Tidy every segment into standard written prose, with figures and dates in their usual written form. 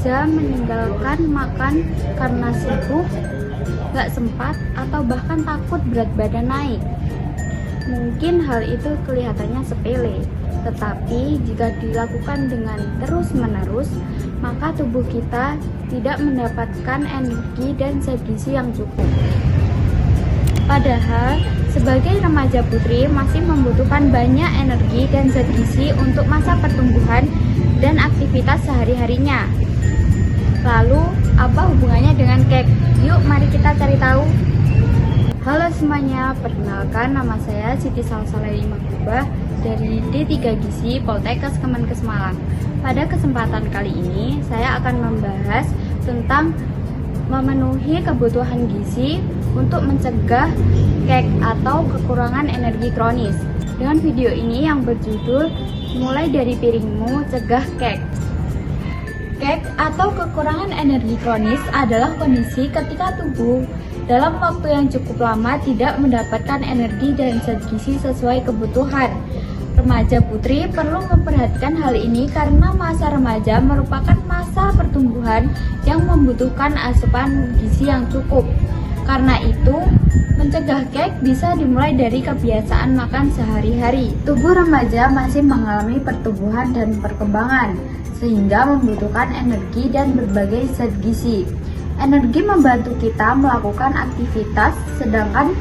remaja meninggalkan makan karena sibuk, gak sempat, atau bahkan takut berat badan naik. Mungkin hal itu kelihatannya sepele, tetapi jika dilakukan dengan terus-menerus, maka tubuh kita tidak mendapatkan energi dan zat gizi yang cukup. Padahal, sebagai remaja putri masih membutuhkan banyak energi dan zat gizi untuk masa pertumbuhan dan aktivitas sehari-harinya. Lalu, apa hubungannya dengan kek? Yuk, mari kita cari tahu. Halo semuanya, perkenalkan nama saya Siti Salsalai Imangkubah dari D3 Gizi Poltekkes Kemenkes Malang. Pada kesempatan kali ini, saya akan membahas tentang memenuhi kebutuhan gizi untuk mencegah kek atau kekurangan energi kronis. Dengan video ini yang berjudul Mulai dari Piringmu Cegah Kek. Kek atau kekurangan energi kronis adalah kondisi ketika tubuh dalam waktu yang cukup lama tidak mendapatkan energi dan zat gizi sesuai kebutuhan. Remaja putri perlu memperhatikan hal ini karena masa remaja merupakan masa pertumbuhan yang membutuhkan asupan gizi yang cukup. Karena itu, mencegah kek bisa dimulai dari kebiasaan makan sehari-hari. Tubuh remaja masih mengalami pertumbuhan dan perkembangan, sehingga membutuhkan energi dan berbagai zat gizi. Energi membantu kita melakukan aktivitas, sedangkan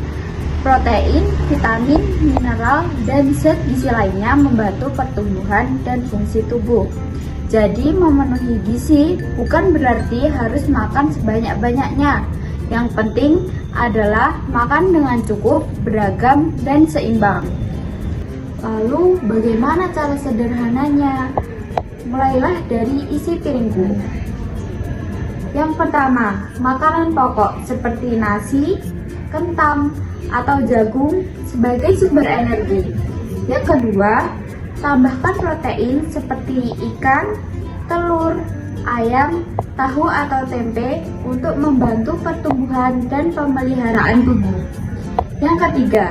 protein, vitamin, mineral, dan zat gizi lainnya membantu pertumbuhan dan fungsi tubuh. Jadi, memenuhi gizi bukan berarti harus makan sebanyak-banyaknya. Yang penting adalah makan dengan cukup, beragam, dan seimbang. Lalu, bagaimana cara sederhananya? Mulailah dari isi piringku. Yang pertama, makanan pokok seperti nasi, kentang, atau jagung sebagai sumber energi. Yang kedua, tambahkan protein seperti ikan, telur, ayam, tahu atau tempe untuk membantu pertumbuhan dan pemeliharaan tubuh. Yang ketiga,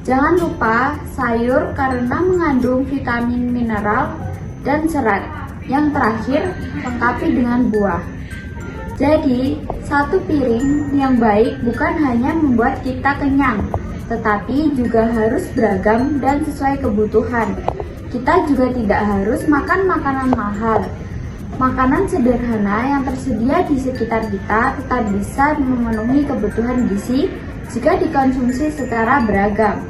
jangan lupa sayur karena mengandung vitamin, mineral, dan serat. Yang terakhir, lengkapi dengan buah. Jadi, satu piring yang baik bukan hanya membuat kita kenyang, tetapi juga harus beragam dan sesuai kebutuhan. Kita juga tidak harus makan makanan mahal. Makanan sederhana yang tersedia di sekitar kita tetap bisa memenuhi kebutuhan gizi jika dikonsumsi secara beragam.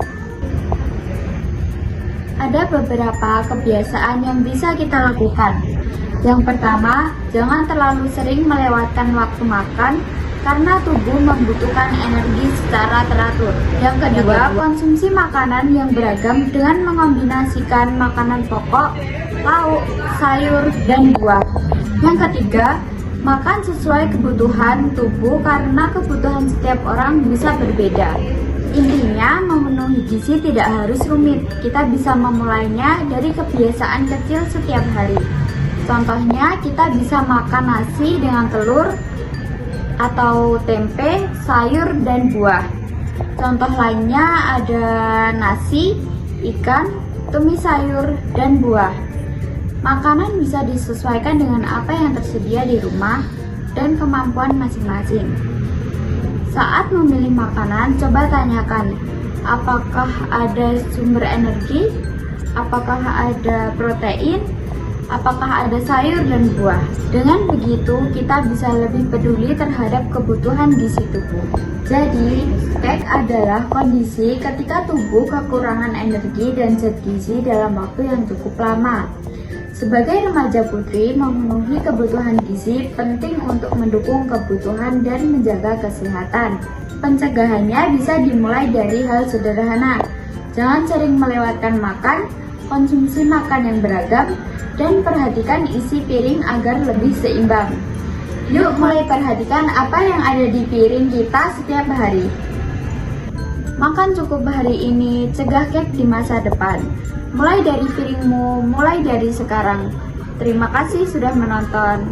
Ada beberapa kebiasaan yang bisa kita lakukan. Yang pertama, jangan terlalu sering melewatkan waktu makan karena tubuh membutuhkan energi secara teratur. Yang kedua, konsumsi makanan yang beragam dengan mengombinasikan makanan pokok, lauk, sayur, dan buah. Yang ketiga, makan sesuai kebutuhan tubuh karena kebutuhan setiap orang bisa berbeda. Intinya, memenuhi gizi tidak harus rumit. Kita bisa memulainya dari kebiasaan kecil setiap hari. Contohnya, kita bisa makan nasi dengan telur atau tempe, sayur, dan buah. Contoh lainnya ada nasi, ikan, tumis sayur, dan buah. Makanan bisa disesuaikan dengan apa yang tersedia di rumah dan kemampuan masing-masing. Saat memilih makanan, coba tanyakan, apakah ada sumber energi, apakah ada protein, apakah ada sayur dan buah. Dengan begitu, kita bisa lebih peduli terhadap kebutuhan gizi tubuh. Jadi, kek adalah kondisi ketika tubuh kekurangan energi dan zat gizi dalam waktu yang cukup lama. Sebagai remaja putri, memenuhi kebutuhan gizi penting untuk mendukung kebutuhan dan menjaga kesehatan. Pencegahannya bisa dimulai dari hal sederhana. Jangan sering melewatkan makan, konsumsi makan yang beragam, dan perhatikan isi piring agar lebih seimbang. Yuk mulai perhatikan apa yang ada di piring kita setiap hari. Makan cukup hari ini, cegah kek di masa depan. Mulai dari piringmu, mulai dari sekarang. Terima kasih sudah menonton.